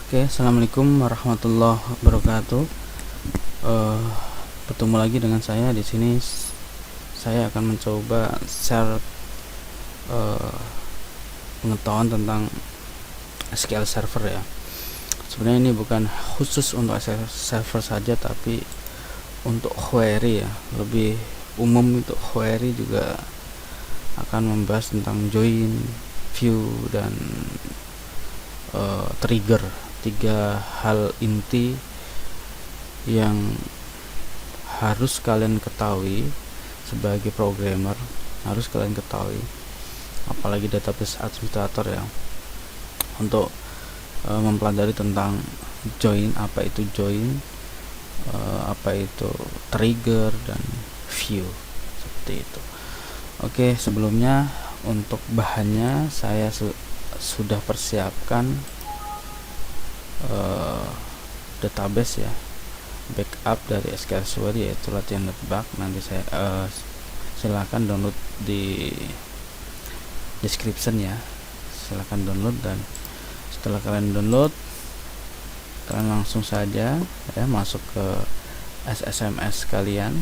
Oke, assalamualaikum warahmatullahi wabarakatuh. Eh, Bertemu lagi dengan saya di sini. Saya akan mencoba share pengetahuan tentang SQL Server ya. Sebenarnya ini bukan khusus untuk SQL Server saja, tapi untuk query ya. Lebih umum untuk query juga akan membahas tentang join, view, dan trigger. 3 hal inti yang harus kalian ketahui sebagai programmer, harus kalian ketahui, apalagi database administrator ya, untuk mempelajari tentang join, apa itu join, apa itu trigger dan view, seperti itu. Oke, sebelumnya untuk bahannya saya sudah persiapkan database ya, backup dari SQL Server, yaitu latihan.bak. Nanti saya silakan download di description ya, silakan download. Dan setelah kalian download, kalian langsung saja ya masuk ke SSMS kalian.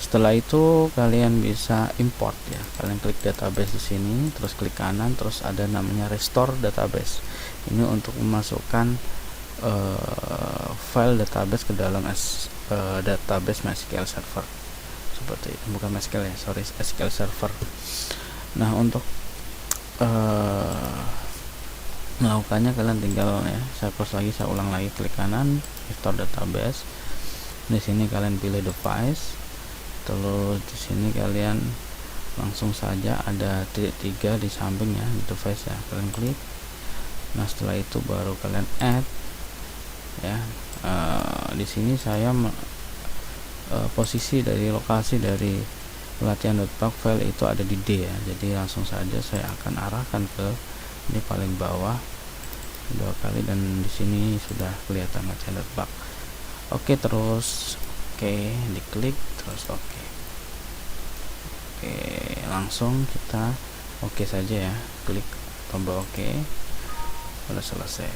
Setelah itu kalian bisa import ya, kalian klik database di sini, terus klik kanan, terus ada namanya restore database. Ini untuk memasukkan file database ke dalam database MySQL Server, seperti itu. Bukan MySQL ya, sorry, SQL Server. Nah, untuk melakukannya kalian tinggal ya, saya ulang lagi, klik kanan, restore database. Di sini kalian pilih device, terus di sini kalian langsung saja ada titik 3 di samping ya, device ya, kalian klik. Nah, setelah itu baru kalian add ya. Di sini saya posisi dari lokasi dari latihan.bak file itu ada di D ya, jadi langsung saja saya akan arahkan ke ini paling bawah 2 kali, dan di sini sudah kelihatan latihan.bak. Oke, terus diklik, terus oke, langsung kita oke saja ya, klik tombol oke, sudah selesai.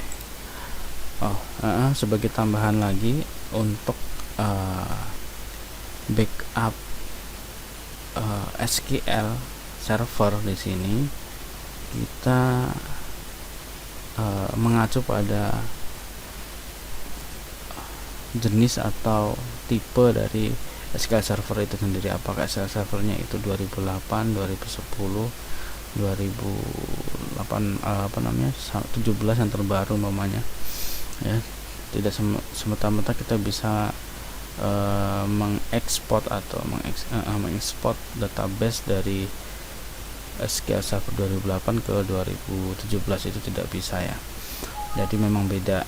Sebagai tambahan lagi untuk backup SQL Server, di sini kita mengacu pada jenis atau tipe dari SQL Server itu sendiri. Apakah SQL Servernya itu 2008, 2010, 17 yang terbaru namanya ya. Tidak semata-mata kita bisa mengekspor atau mengekspor database dari SQL Server 2008 ke 2017, itu tidak bisa ya. Jadi memang beda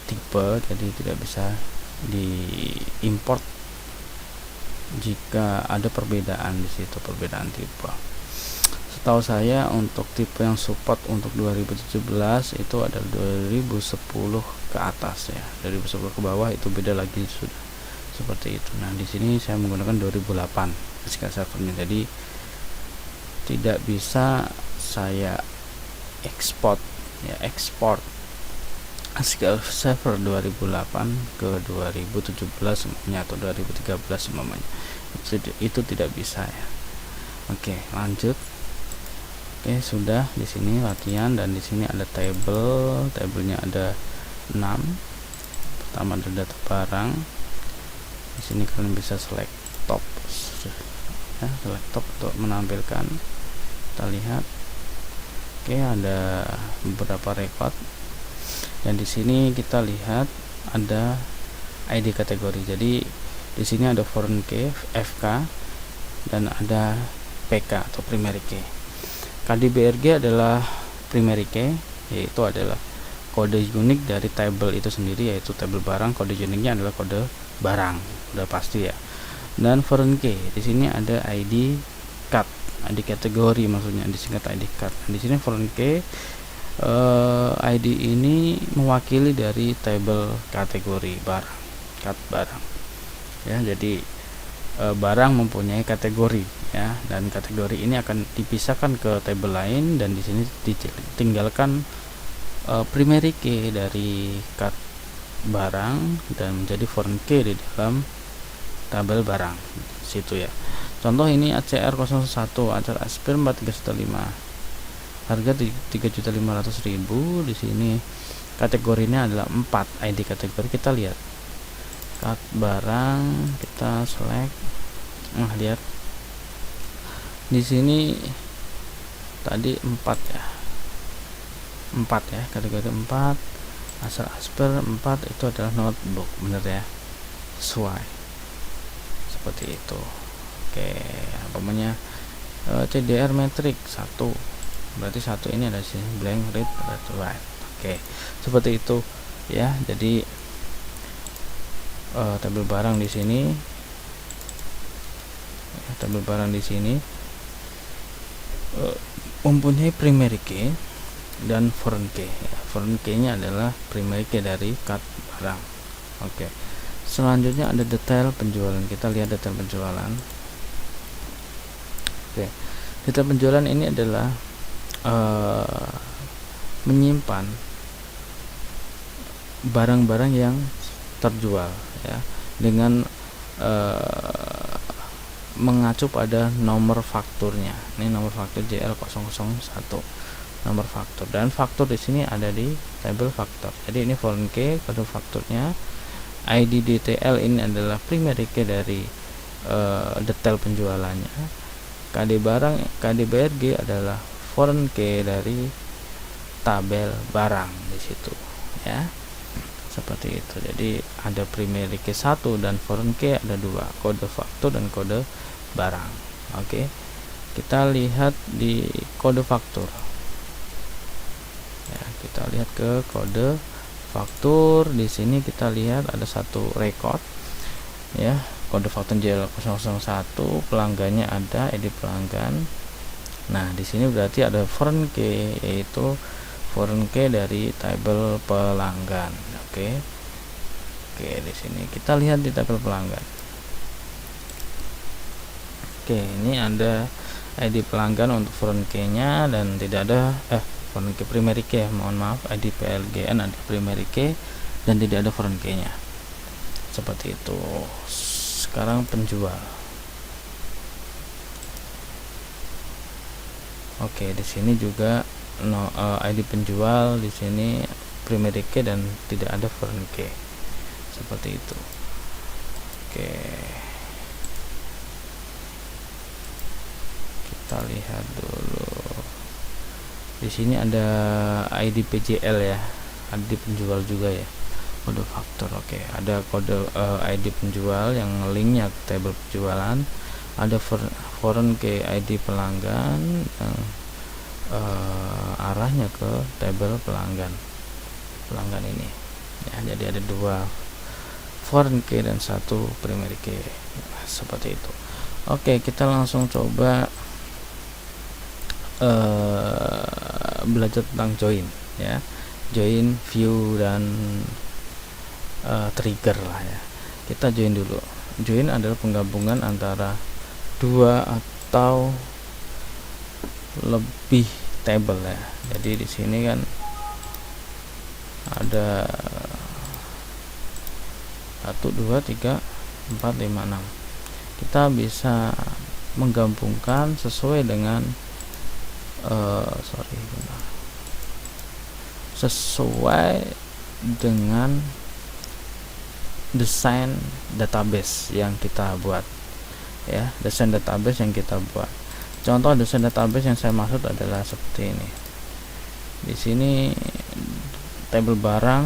tipe, jadi tidak bisa diimport jika ada perbedaan di situ, perbedaan tipe. Setahu saya untuk tipe yang support untuk 2017 itu adalah 2010 ke atas ya, 2010 ke bawah itu beda lagi, sudah seperti itu. Nah, di sini saya menggunakan 2008 SQL Servernya, jadi tidak bisa saya ekspor SQL Server 2008 ke 2017 semuanya, atau 2013 semuanya, itu tidak bisa ya. Oke, lanjut. Oke, sudah. Di sini latihan, dan di sini ada tabelnya ada 6. Pertama ada data barang. Di sini kalian bisa select top ya, select top untuk menampilkan. Kita lihat. Oke, ada beberapa record. Dan di sini kita lihat ada ID kategori. Jadi di sini ada foreign key, FK, dan ada PK atau primary key. KDBRG adalah primary key, yaitu adalah kode unik dari table itu sendiri, yaitu table barang. Kode uniknya adalah kode barang, udah pasti ya. Dan foreign key di sini ada ID card, ID kategori maksudnya, disingkat ID card. Di sini foreign key ID ini mewakili dari table kategori barang, cat barang ya. Jadi barang mempunyai kategori ya, dan kategori ini akan dipisahkan ke table lain, dan di sini ditinggalkan primary key dari cut barang dan menjadi foreign key di dalam tabel barang situ ya. Contoh ini ACR01 acar aspir 4315, harga 3.500.000. Di sini kategorinya adalah 4, ID kategori. Kita lihat cut barang, kita select. Nah, lihat di sini tadi 4 ya, 4 ya, kategori 4, asal asper 4, itu adalah notebook, bener ya, sesuai seperti itu. Oke, namanya CDR metrik 1, berarti 1 ini ada sini blank read write. Oke, seperti itu ya. Jadi tabel barang di sini, tabel barang di sini mempunyai primary key dan foreign key. Foreign key nya adalah primary key dari cut barang. Oke, selanjutnya ada detail penjualan. Kita lihat detail penjualan. Oke, detail penjualan ini adalah menyimpan barang-barang yang terjual ya, dengan mengacu pada nomor fakturnya. Ini nomor faktur JL001, nomor faktur, dan faktur di sini ada di tabel faktur. Jadi ini foreign key, kode fakturnya. ID DTL ini adalah primary key dari detail penjualannya. KD barang, KD BRG adalah foreign key dari tabel barang di situ ya. Seperti itu. Jadi ada primary key 1 dan foreign key ada 2, kode faktur dan kode barang. Oke, kita lihat di kode faktur ya, kita lihat ke kode faktur. Di sini kita lihat ada satu record ya, kode faktur JL001, pelanggannya ada, ID pelanggan. Nah, di sini berarti ada foreign key, yaitu foreign key dari tabel pelanggan. Oke, di sini kita lihat di tabel pelanggan. Oke, ini ada ID pelanggan untuk foreign key-nya dan tidak ada foreign key primary key, mohon maaf, ID PLGN ada primary key dan tidak ada foreign key-nya. Seperti itu. Sekarang penjual. Oke, di sini juga ID penjual, di sini primary key dan tidak ada foreign key. Seperti itu. Oke, kita lihat dulu. Di sini ada ID PJL ya, ID penjual juga ya, kode faktur. Oke, ada kode ID penjual yang linknya ke tabel penjualan. Ada foreign key ID pelanggan yang arahnya ke tabel pelanggan ini ya. Jadi ada 2 foreign key dan 1 primary key seperti itu. Oke, kita langsung coba belajar tentang join ya, join, view, dan trigger lah ya. Kita join dulu. Join adalah penggabungan antara 2 atau lebih table ya. Jadi di sini kan ada 1, 2, 3, 4, 5, 6. Kita bisa menggabungkan sesuai dengan sesuai dengan desain database yang kita buat ya, desain database yang kita buat. Contoh desain database yang saya maksud adalah seperti ini. Di sini tabel barang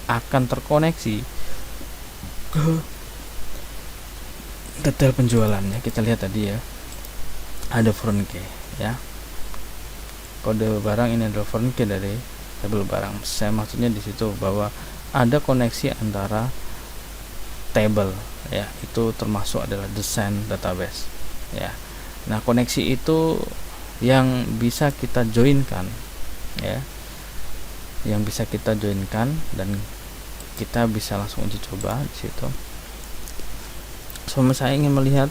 akan terkoneksi ke detail penjualannya. Kita lihat tadi ya, ada foreign key ya. Kode barang ini adalah foreign key dari tabel barang. Saya maksudnya di situ bahwa ada koneksi antara table ya, itu termasuk adalah desain database ya. Nah, koneksi itu yang bisa kita joinkan ya, yang bisa kita joinkan dan kita bisa langsung uji coba di situ. Saya ingin melihat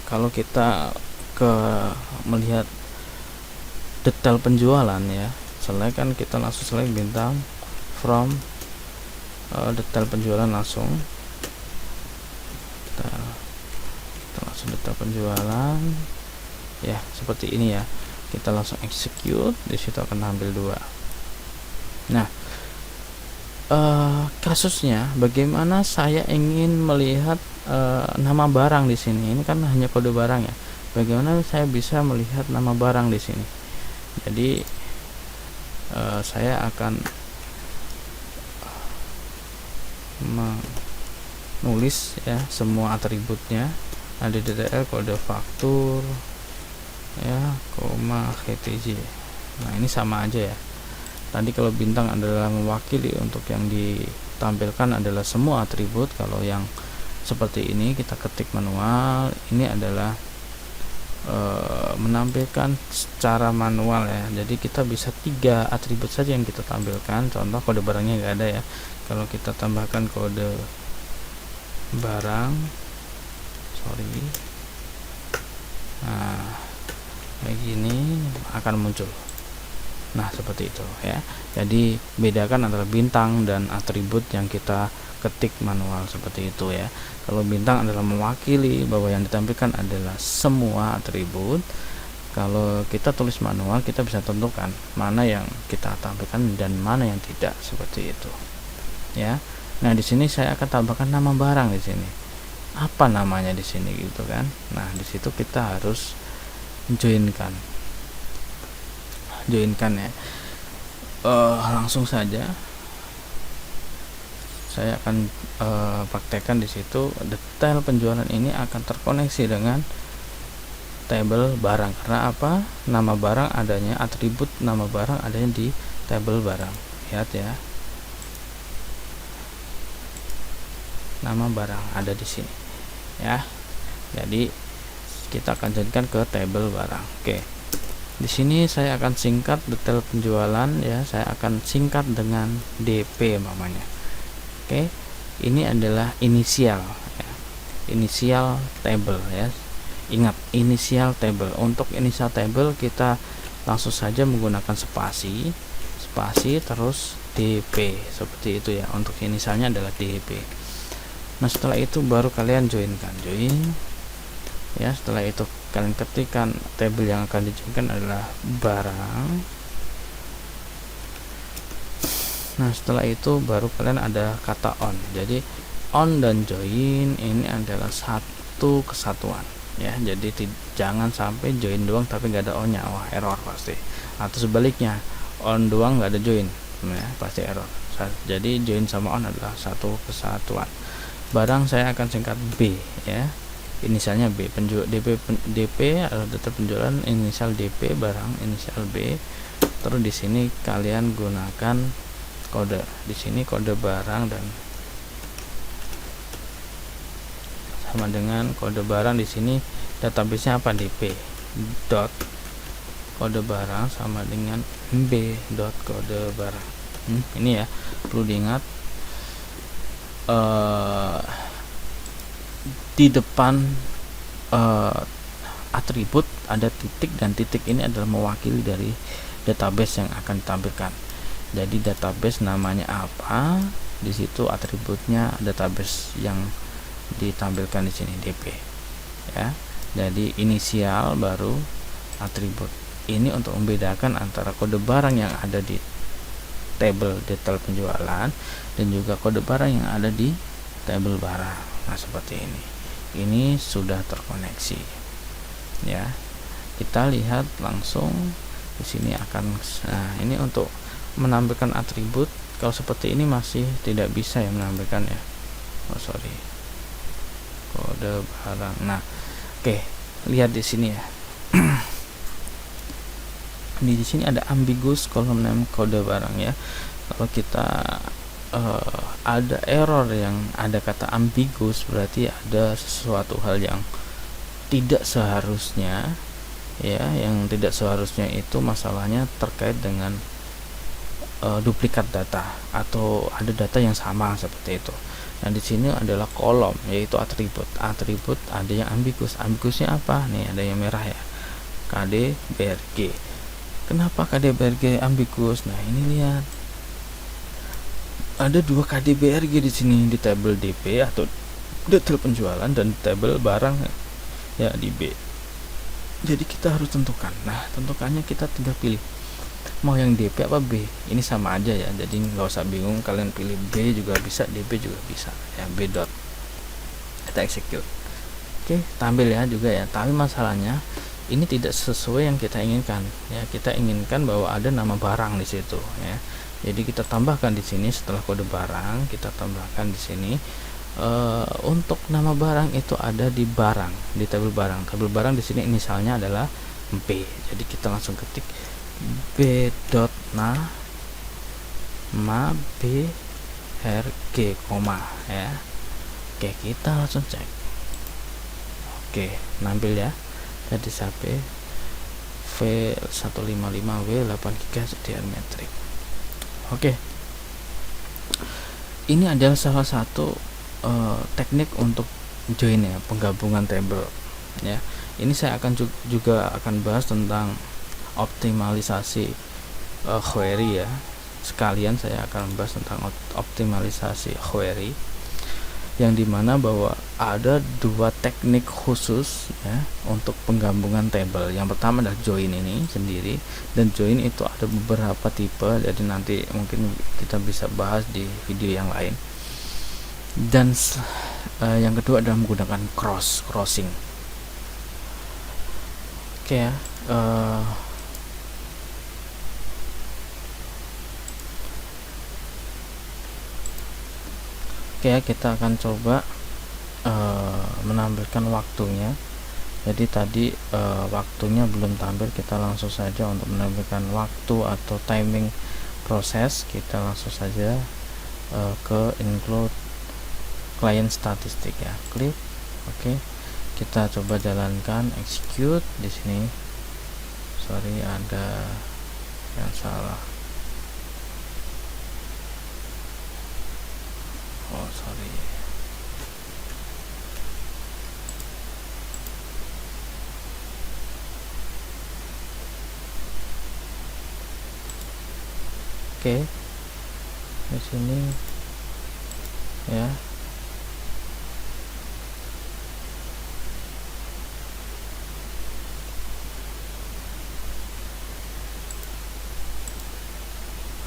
kalau kita melihat detail penjualan ya, select kan kita langsung select bintang from detail penjualan langsung. Kita langsung detail penjualan ya, seperti ini ya. Kita langsung execute, di situ akan tampil 2. Nah, kasusnya bagaimana saya ingin melihat nama barang di sini. Ini kan hanya kode barang ya. Bagaimana saya bisa melihat nama barang di sini? Jadi saya akan menulis ya semua atributnya, ada DTL, kode faktur ya, koma HTJ. Nah, ini sama aja ya. Tadi kalau bintang adalah mewakili untuk yang ditampilkan adalah semua atribut. Kalau yang seperti ini kita ketik manual, ini adalah menampilkan secara manual ya. Jadi kita bisa 3 atribut saja yang kita tampilkan. Contoh kode barangnya nggak ada ya. Kalau kita tambahkan kode barang, nah kayak gini akan muncul. Nah, seperti itu ya. Jadi bedakan antara bintang dan atribut yang kita ketik manual, seperti itu ya. Kalau bintang adalah mewakili bahwa yang ditampilkan adalah semua atribut. Kalau kita tulis manual, kita bisa tentukan mana yang kita tampilkan dan mana yang tidak, seperti itu ya. Nah, di sini saya akan tambahkan nama barang di sini. Apa namanya di sini gitu kan. Nah, di situ kita harus joinkan ya. Langsung saja saya akan praktekkan di situ. Detail penjualan ini akan terkoneksi dengan tabel barang. Karena apa? Nama barang adanya, atribut nama barang adanya di tabel barang. Lihat ya, nama barang ada di sini ya. Jadi kita akan jadikan ke tabel barang. Oke, di sini saya akan singkat detail penjualan ya. Saya akan singkat dengan DP namanya. Oke, ini adalah inisial ya. Inisial table ya. Ingat, inisial table. Untuk inisial table kita langsung saja menggunakan spasi terus DP, seperti itu ya. Untuk inisialnya adalah DP. Nah, setelah itu baru kalian join ya. Setelah itu kalian ketikkan tabel yang akan dijoinkan adalah barang. Nah, setelah itu baru kalian ada kata on. Jadi on dan join ini adalah satu kesatuan ya. Jadi jangan sampai join doang tapi nggak ada on-nya, wah error pasti. Atau sebaliknya, on doang nggak ada join ya, pasti error. Jadi join sama on adalah satu kesatuan. Barang saya akan singkat B ya. Inisialnya B, DP adalah data penjualan, inisial DP, barang inisial B. Terus di sini kalian gunakan kode, di sini kode barang dan sama dengan kode barang. Di sini database-nya apa? DP dot kode barang sama dengan B dot kode barang. Ini ya perlu diingat, di depan atribut ada titik, dan titik ini adalah mewakili dari database yang akan ditampilkan. Jadi database namanya apa, di situ atributnya database yang ditampilkan di sini DP ya. Jadi inisial baru atribut. Ini untuk membedakan antara kode barang yang ada di tabel detail penjualan dan juga kode barang yang ada di tabel barang. Nah, seperti ini sudah terkoneksi ya. Kita lihat langsung di sini akan, nah ini untuk menampilkan atribut. Kalau seperti ini masih tidak bisa ya menampilkan ya. Kode barang. Nah, oke, lihat di sini ya. Di sini ada ambiguous column name kode barang ya. Kalau kita ada error yang ada kata ambiguous, berarti ada sesuatu hal yang tidak seharusnya ya. Yang tidak seharusnya itu masalahnya terkait dengan duplikat data atau ada data yang sama seperti itu. Nah, di sini adalah kolom, yaitu atribut ada yang ambiguous. Ambiguousnya apa nih? Ada yang merah ya, KD BRG. Kenapa KDBRG ambiguous? Nah, ini lihat. Ada dua KDBRG di sini, di tabel DP atau detail penjualan dan tabel barang ya di B. Jadi kita harus tentukan. Nah, tentukannya kita tinggal pilih mau yang DP apa B. Ini sama aja ya, jadi nggak usah bingung, kalian pilih B juga bisa, DP juga bisa ya. B dot, kita execute. Oke, tampil ya juga ya, tapi masalahnya ini tidak sesuai yang kita inginkan ya. Kita inginkan bahwa ada nama barang di situ ya. Jadi kita tambahkan di sini setelah kode barang, kita tambahkan di sini untuk nama barang itu ada di barang, di tabel barang. Tabel barang di sini inisialnya adalah B. Jadi kita langsung ketik B dot nama B RG koma ya. Oke, kita langsung cek. Oke, nampil ya. Jadi sampai V155W 8GB CDR metrik. Oke, ini adalah salah satu teknik untuk join ya, penggabungan tabel ya. Ini saya akan juga akan bahas tentang optimalisasi query ya. Sekalian saya akan bahas tentang optimalisasi query, yang dimana bahwa ada dua teknik khusus ya untuk penggabungan tabel. Yang pertama adalah join ini sendiri, dan join itu ada beberapa tipe, jadi nanti mungkin kita bisa bahas di video yang lain. Dan yang kedua adalah menggunakan crossing. Oke ya, oke ya, kita akan coba menampilkan waktunya. Jadi tadi waktunya belum tampil, kita langsung saja untuk menampilkan waktu atau timing proses. Kita langsung saja ke include client statistik ya, klik. Oke, kita coba jalankan, execute. Di sini sorry ada yang salah. Oh sorry. Oke, di sini ya.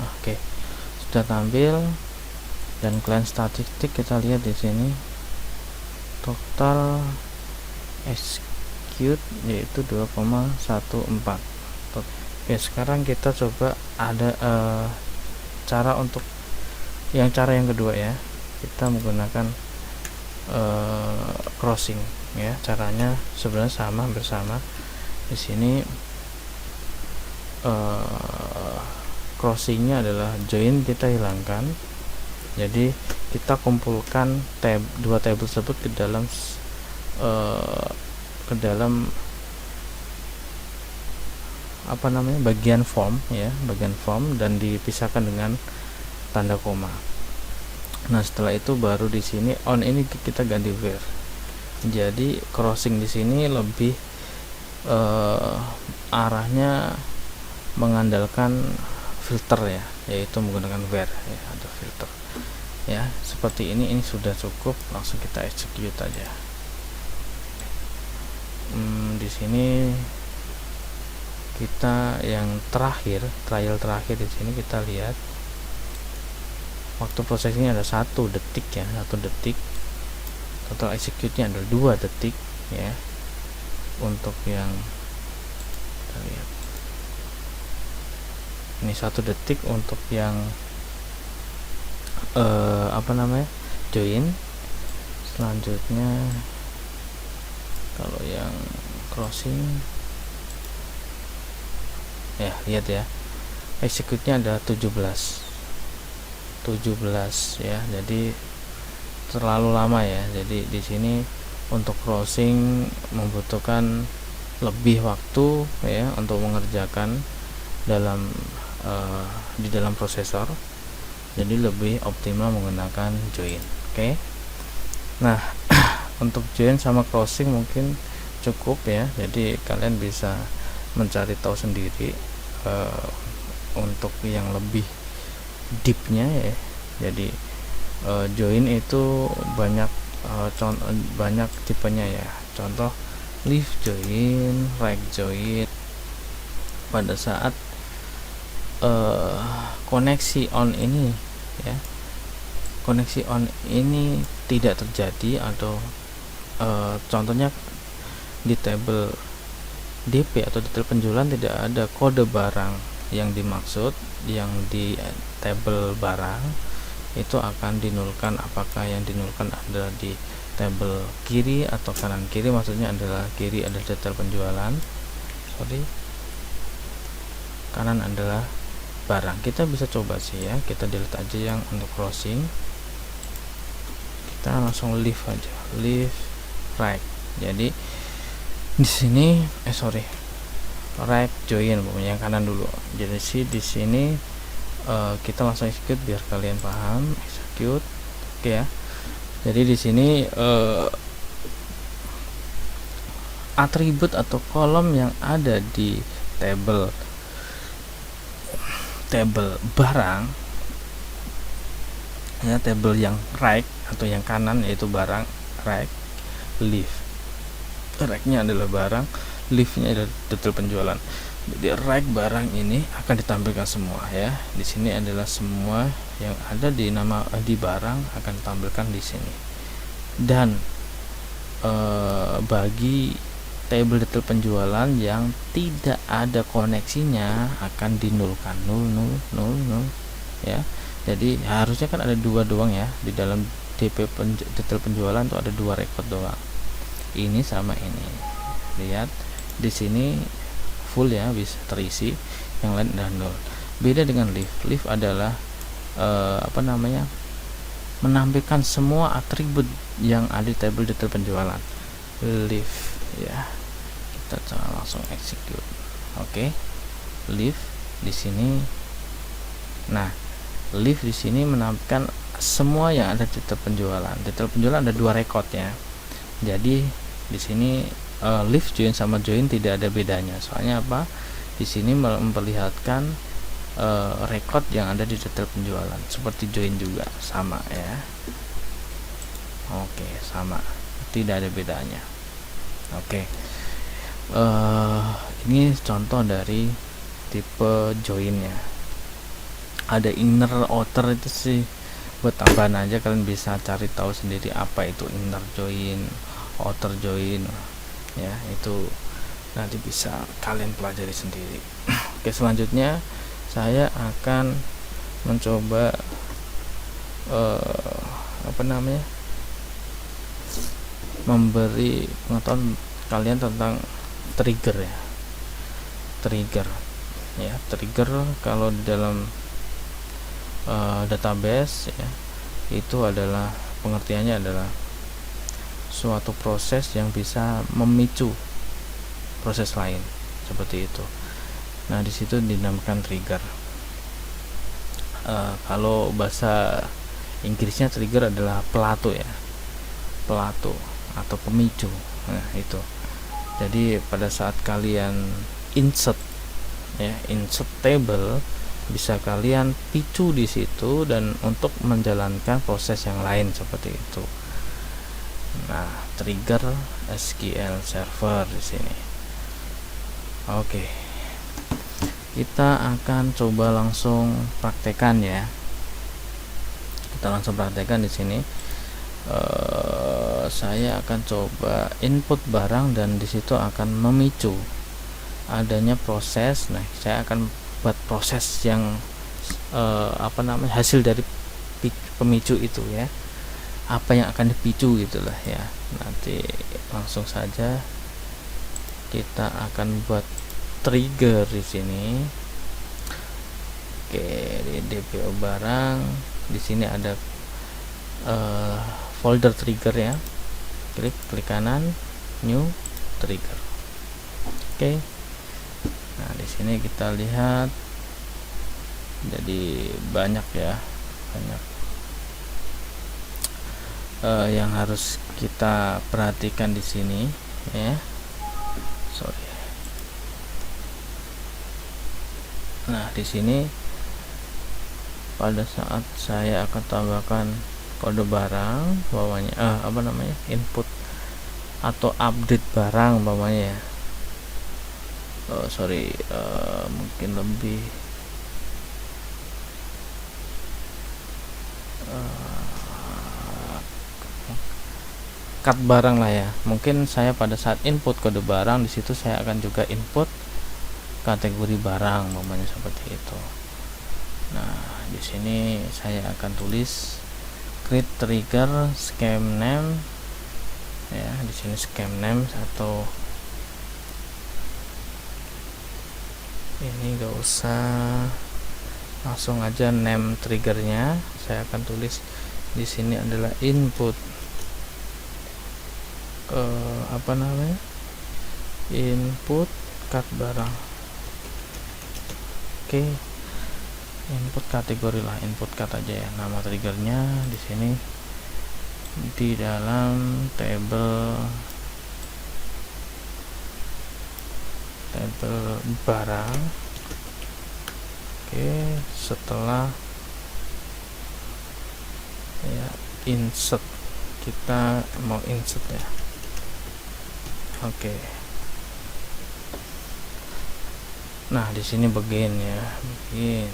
Oke, sudah tampil. Dan client statistik kita lihat di sini total execute yaitu 2,14. Oke, sekarang kita coba ada cara untuk cara yang kedua ya. Kita menggunakan crossing ya. Caranya sebenarnya sama, hampir sama. Di sini crossingnya adalah join kita hilangkan. Jadi kita kumpulkan dua tabel tersebut ke dalam bagian form ya, bagian form, dan dipisahkan dengan tanda koma. Nah, setelah itu baru di sini on ini kita ganti where. Jadi crossing di sini lebih arahnya mengandalkan filter ya, yaitu menggunakan where ya, ada filter ya, seperti ini sudah cukup. Langsung kita execute aja. Di sini kita yang terakhir, trial terakhir di sini kita lihat waktu prosesnya ada 1 detik ya, 1 detik. Total execute-nya adalah 2 detik ya. Untuk yang kita lihat ini 1 detik untuk yang join. Selanjutnya kalau yang crossing ya, lihat ya, execute-nya ada 17 ya, jadi terlalu lama ya. Jadi di sini untuk crossing membutuhkan lebih waktu ya untuk mengerjakan di dalam prosesor, jadi lebih optimal menggunakan join. Oke. Nah, untuk join sama crossing mungkin cukup ya, jadi kalian bisa mencari tahu sendiri untuk yang lebih deepnya ya. Jadi join itu banyak tipenya ya. Contoh leaf join, right join. Pada saat koneksi on ini ya, koneksi on ini tidak terjadi, atau contohnya di tabel DP atau detail penjualan tidak ada kode barang yang dimaksud, yang di tabel barang itu akan dinulkan. Apakah yang dinulkan adalah di tabel kiri atau kanan kiri? Maksudnya adalah kiri adalah detail penjualan, kanan adalah barang. Kita bisa coba sih ya, kita delete aja yang untuk closing, kita langsung leave aja, leave right. Jadi di sini right join pokoknya yang kanan dulu. Jadi di sini kita langsung execute biar kalian paham. Execute, oke ya. Jadi di sini atribut atau kolom yang ada di tabel barang ya, tabel yang right atau yang kanan yaitu barang, right, leave. Right-nya adalah barang, leave-nya adalah detail penjualan. Jadi right barang ini akan ditampilkan semua ya. Di sini adalah semua yang ada di nama di barang akan ditampilkan di sini. Dan bagi tabel detail penjualan yang tidak ada koneksinya akan dinulkan, nul ya. Jadi harusnya kan ada dua doang ya, di dalam detail penjualan tuh ada dua record doang, ini sama ini. Lihat di sini full ya, bisa terisi, yang lain udah nol. Beda dengan leave adalah menampilkan semua atribut yang ada di tabel detail penjualan. Leave ya, kita langsung execute. Oke. Leave di sini. Nah, leave di sini menampilkan semua yang ada di detail penjualan. Detail penjualan ada dua record ya. Jadi di sini leave join sama join tidak ada bedanya. Soalnya apa? Di sini memperlihatkan record yang ada di detail penjualan. Seperti join juga sama ya. Oke, sama. Tidak ada bedanya. Oke. Ini contoh dari tipe joinnya. Ada inner outer, itu sih buat tambahan aja, kalian bisa cari tahu sendiri apa itu inner join, outer join ya, itu nanti bisa kalian pelajari sendiri. Oke, selanjutnya saya akan mencoba memberi pengetahuan kalian tentang trigger ya. Trigger kalau di dalam database ya, itu adalah pengertiannya adalah suatu proses yang bisa memicu proses lain, seperti itu. Nah, di situ dinamakan trigger. Kalau bahasa Inggrisnya trigger adalah pelatu ya, pelatu atau pemicu. Nah, itu. Jadi pada saat kalian insert table, bisa kalian picu di situ dan untuk menjalankan proses yang lain seperti itu. Nah, trigger SQL Server di sini. Oke. Kita akan coba langsung praktekan ya. Kita langsung praktekan di sini. Saya akan coba input barang dan di situ akan memicu adanya proses. Nah, saya akan buat proses yang hasil dari pemicu itu ya, apa yang akan dipicu gitulah ya. Nanti langsung saja kita akan buat trigger di sini. Oke, di DPO barang di sini ada folder trigger ya. Klik kanan, new trigger. Oke. Nah, di sini kita lihat jadi banyak ya, yang harus kita perhatikan di sini ya. Nah, di sini pada saat saya akan tambahkan kode barang bawahnya input atau update barang bawahnya ya. Mungkin lebih cut barang lah ya. Mungkin saya pada saat input kode barang, di situ saya akan juga input kategori barang, umpamanya seperti itu. Nah, di sini saya akan tulis create trigger scheme name ya. Di sini scheme name atau ini gak usah, langsung aja name triggernya saya akan tulis di sini adalah input input cut barang. Oke, input kategori lah, input cut aja ya. Nama triggernya di sini di dalam tabel barang. Oke, setelah ya insert, kita mau insert ya. Oke. Nah, di sini begin ya, begin.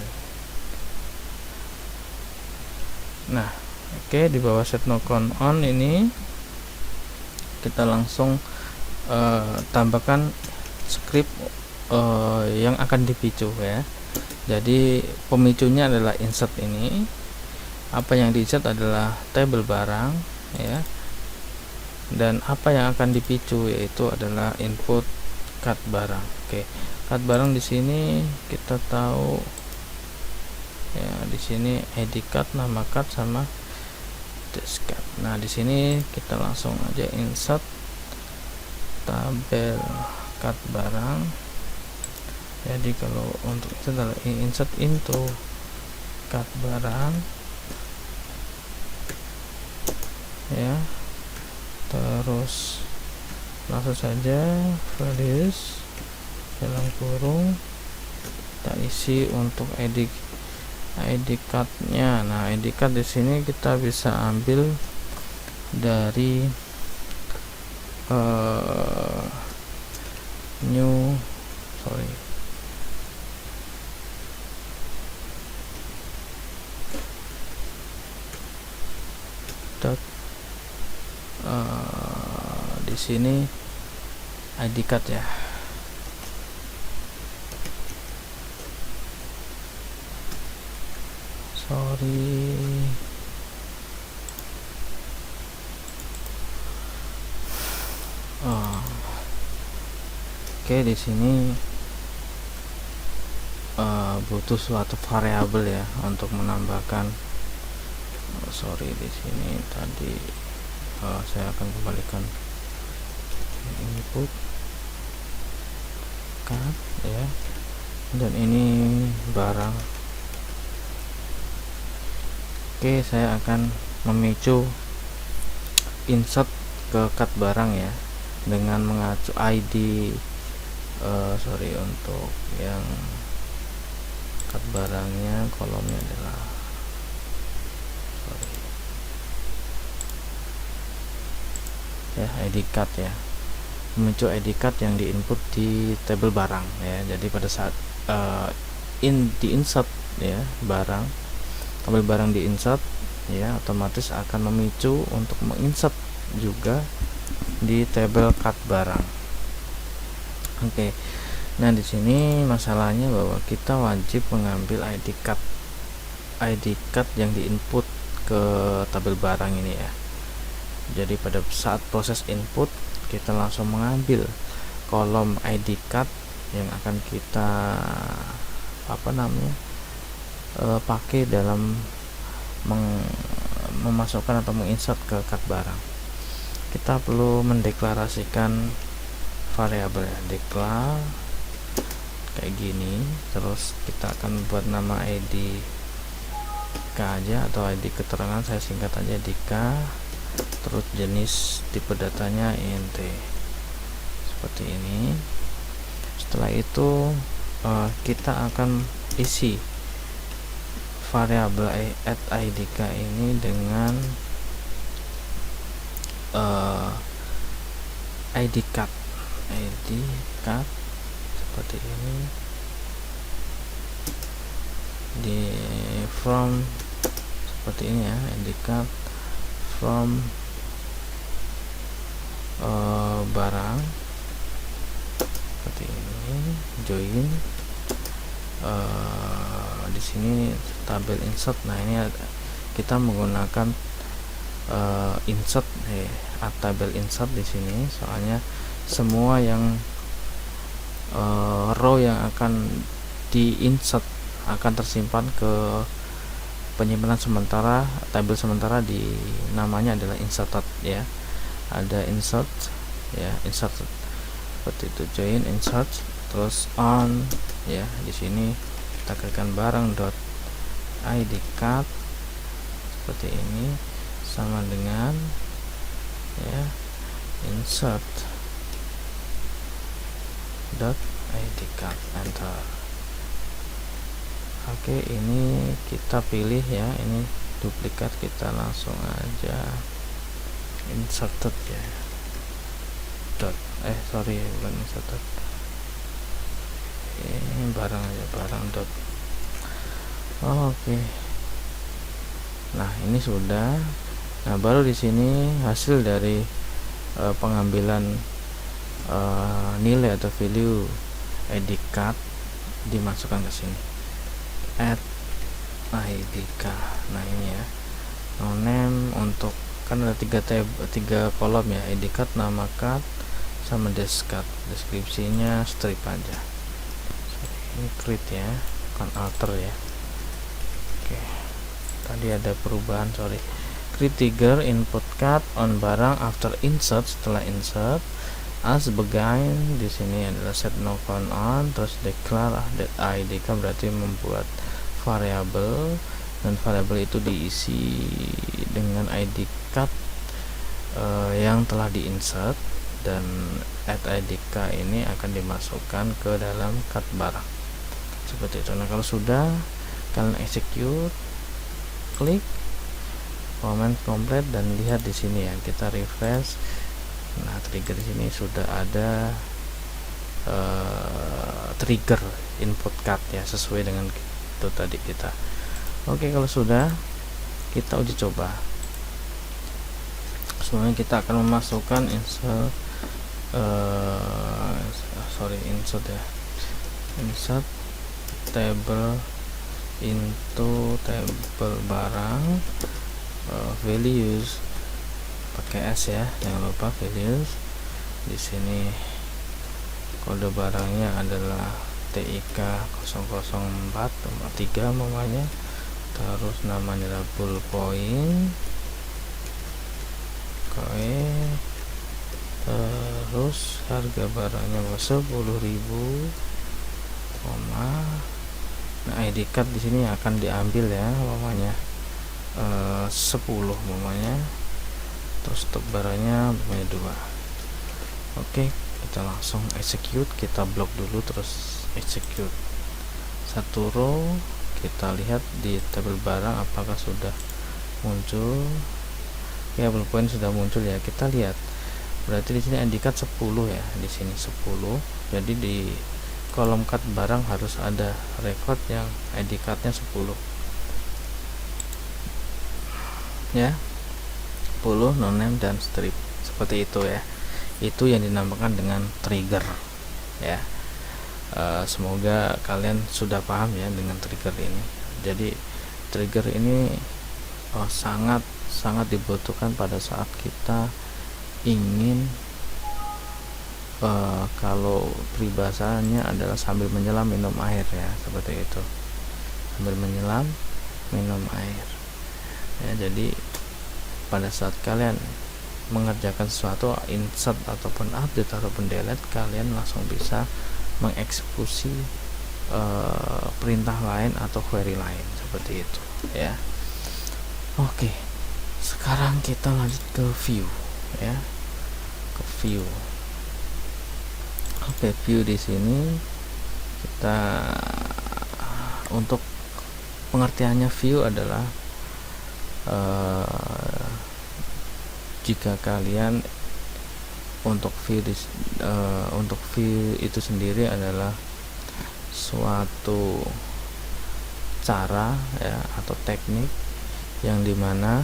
Nah, oke, di bawah set no count on ini kita langsung tambahkan script yang akan dipicu ya. Jadi pemicunya adalah insert ini. Apa yang di insert adalah tabel barang ya. Dan apa yang akan dipicu yaitu adalah input cut barang. Oke, cut barang di sini kita tahu ya, di sini id cut, nama cut sama dash cut. Nah, di sini kita langsung aja insert tabel cut barang. Jadi kalau untuk itu adalah insert into cut barang ya. Terus langsung saja values dalam kurung kita isi untuk id cut nya. Nah, id cut di sini kita bisa ambil dari di sini id cut ya. Oke, di sini butuh suatu variabel ya untuk menambahkan. Di sini tadi saya akan kembalikan input cut ya, dan ini barang. Oke, saya akan memicu insert ke cut barang ya dengan mengacu id untuk yang cut barangnya kolomnya adalah id cut ya, memicu id cut yang diinput di tabel barang ya. Jadi pada saat di insert ya barang, tabel barang di insert ya, otomatis akan memicu untuk menginsert juga di tabel cut barang. Oke. Nah, di sini masalahnya bahwa kita wajib mengambil id cut yang diinput ke tabel barang ini ya. Jadi pada saat proses input kita langsung mengambil kolom id cut yang akan kita pakai dalam memasukkan atau menginsert ke cut barang. Kita perlu mendeklarasikan variabel ya, declare kayak gini. Terus kita akan buat nama id k aja atau id keterangan, saya singkat aja id k. Terus jenis tipe datanya int seperti ini. Setelah itu kita akan isi variabel @idk ini dengan id card seperti ini, di from seperti ini ya, id card from barang seperti ini, join di sini tabel insert. Nah, ini kita menggunakan insert tabel insert di sini, soalnya semua yang row yang akan di insert akan tersimpan ke penyimpanan sementara, tabel sementara di namanya adalah inserted ya. Ada insert ya, insert seperti itu, join insert, terus on ya. Di sini kita klikkan barang dot id card seperti ini, sama dengan ya insert dot id card, enter. Oke, ini kita pilih ya, ini duplikat, kita langsung aja inserted ya, dot sorry, bukan inserted, ini barang aja, barang dot. Oke. Nah, ini sudah. Nah, baru di sini hasil dari pengambilan nilai atau value id card dimasukkan ke sini, add idk. Nah, ini ya, no name, untuk kan ada tiga kolom ya, id card, nama card, sama desk card. Deskripsinya strip aja. Ini create ya, bukan alter ya. Oke, tadi ada perubahan, sorry. Create trigger input card on barang after insert, setelah insert. As begin di sini adalah set no count on, terus declare that idk berarti membuat variabel, dan variabel itu diisi dengan id card yang telah diinsert, dan @idk ini akan dimasukkan ke dalam card barang seperti itu. Nah, kalau sudah, kalian execute, klik command complete, dan lihat di sini ya, kita refresh. Nah, trigger di sini sudah ada trigger input card ya, sesuai dengan itu tadi kita. Oke, kalau sudah, kita uji coba. Sebenarnya kita akan memasukkan insert insert table into table barang, values pakai S ya, jangan lupa values. Di sini kode barangnya adalah TIK 004 namanya, terus namanya adalah ballpoint terus harga barangnya 10.000, nah ID card di sini akan diambil ya, namanya 10 namanya, terus stok barangnya namanya 2. Oke, kita langsung execute, kita blok dulu terus execute. Satu row, kita lihat di tabel barang apakah sudah muncul ya, ballpoint sudah muncul ya. Kita lihat berarti di sini ID card 10 ya, di sini 10. Jadi di kolom card barang harus ada record yang ID cardnya 10 ya, 10 no name dan strip seperti itu ya. Itu yang dinamakan dengan trigger ya. Semoga kalian sudah paham ya dengan trigger ini. Jadi trigger ini sangat dibutuhkan pada saat kita ingin kalau peribahasanya adalah sambil menyelam minum air ya, seperti itu, sambil menyelam minum air ya. Jadi pada saat kalian mengerjakan sesuatu, insert ataupun update ataupun delete, kalian langsung bisa mengeksekusi perintah lain atau query lain seperti itu ya. Oke, sekarang kita lanjut ke view ya, ke view. Oke, view di sini kita untuk pengertiannya view adalah jika kalian untuk view itu sendiri adalah suatu cara ya atau teknik yang dimana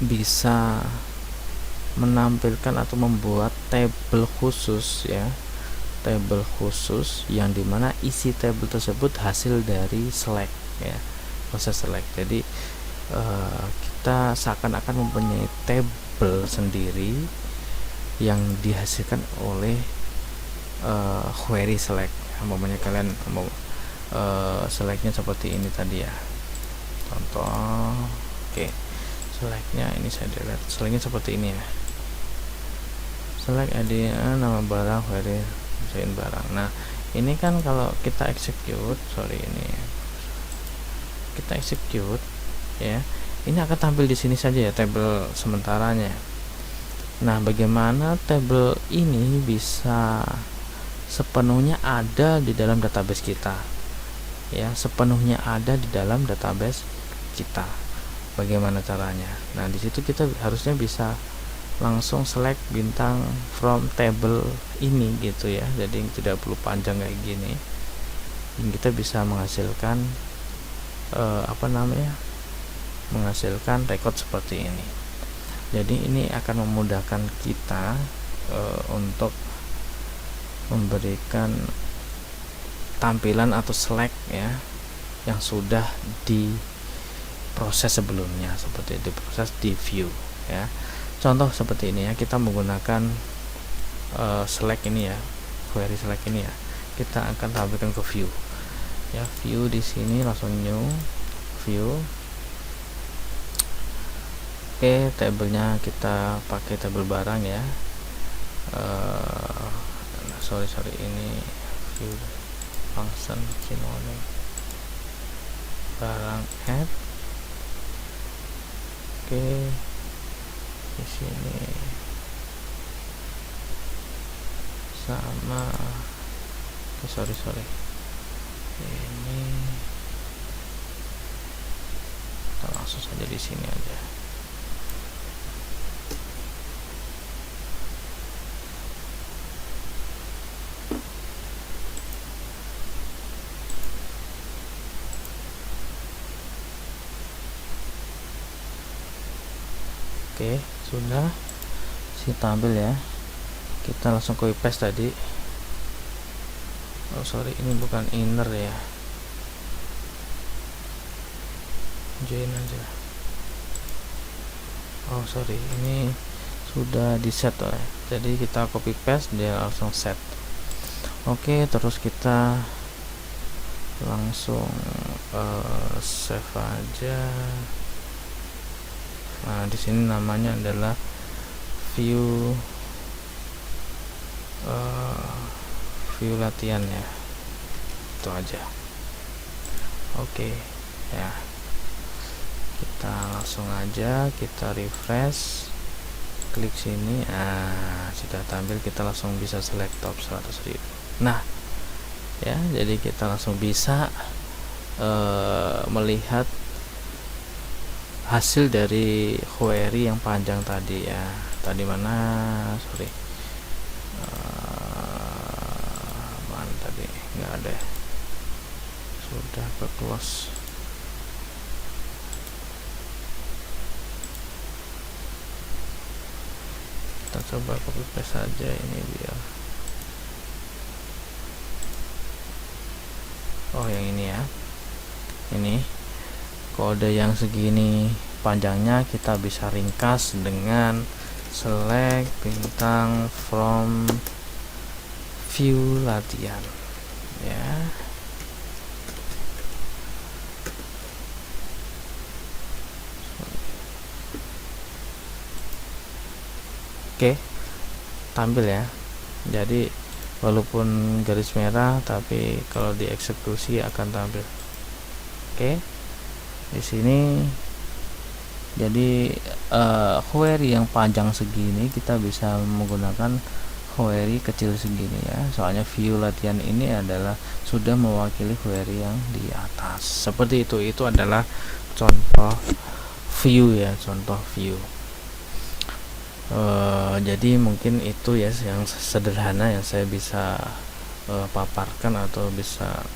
bisa menampilkan atau membuat tabel khusus ya, tabel khusus yang dimana isi tabel tersebut hasil dari select ya, proses select. Jadi kita seakan-akan mempunyai tabel sendiri yang dihasilkan oleh query select. Umpamanya kalian mau selectnya seperti ini tadi ya, contoh. Oke, selectnya ini saya delete. Selectnya seperti ini ya, select ID nama barang, query barang. Nah ini kan kalau kita execute, kita execute ya, ini akan tampil di sini saja ya, tabel sementaranya. Nah bagaimana tabel ini bisa sepenuhnya ada di dalam database kita ya, sepenuhnya ada di dalam database kita? Bagaimana caranya? Nah di situ kita harusnya bisa langsung select bintang from table ini gitu ya, jadi tidak perlu panjang kayak gini. Dan kita bisa menghasilkan menghasilkan record seperti ini. Jadi ini akan memudahkan kita untuk memberikan tampilan atau select ya yang sudah diproses sebelumnya, seperti diproses di view ya. Contoh seperti ini ya, kita menggunakan select ini ya, query select ini ya, kita akan tampilkan ke view ya. View di sini langsung new view. Oke, tabelnya kita pakai tabel barang ya. Sorry ini view function sinonim barang add. Oke, di sini sama sorry ini kita langsung saja di sini aja. Oke, sudah sih tampil ya. Kita langsung copy paste tadi. Oh sorry, ini bukan inner ya, join aja. Oh sorry, ini sudah di set ya, jadi kita copy paste dia langsung set. Oke, terus kita langsung save aja. Nah di sini namanya adalah view latihan ya, itu aja. Oke ya, kita langsung aja kita refresh, klik sini, sudah tampil. Kita langsung bisa select top 100.000. Nah ya, jadi kita langsung bisa melihat hasil dari query yang panjang tadi ya. Tadi mana, sorry, mana tadi, nggak ada, sudah ke close. Kita coba copy paste saja ini biar, oh yang ini ya, ini kode yang segini panjangnya kita bisa ringkas dengan select bintang from view latihan ya. Oke, tampil ya. Jadi walaupun garis merah, tapi kalau dieksekusi akan tampil. Oke, di sini jadi query yang panjang segini kita bisa menggunakan query kecil segini ya, soalnya view latihan ini adalah sudah mewakili query yang di atas seperti itu adalah contoh view ya, contoh view. Jadi mungkin itu ya yang sederhana yang saya bisa paparkan atau bisa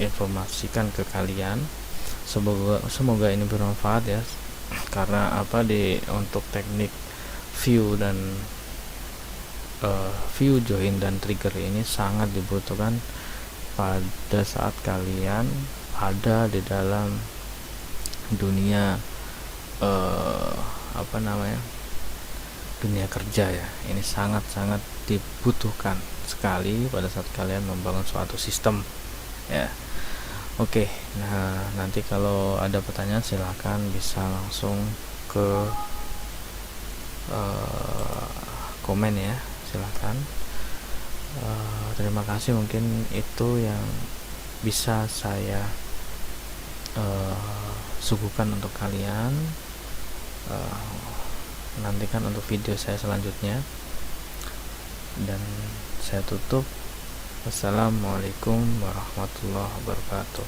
informasikan ke kalian. Semoga ini bermanfaat ya, karena untuk teknik view dan view, join dan trigger ini sangat dibutuhkan pada saat kalian ada di dalam dunia dunia kerja ya. Ini sangat-sangat dibutuhkan sekali pada saat kalian membangun suatu sistem ya. Oke, nah nanti kalau ada pertanyaan silahkan bisa langsung ke komen ya, silahkan. Terima kasih, mungkin itu yang bisa saya suguhkan untuk kalian. Nantikan untuk video saya selanjutnya, dan saya tutup. Wassalamualaikum warahmatullahi wabarakatuh.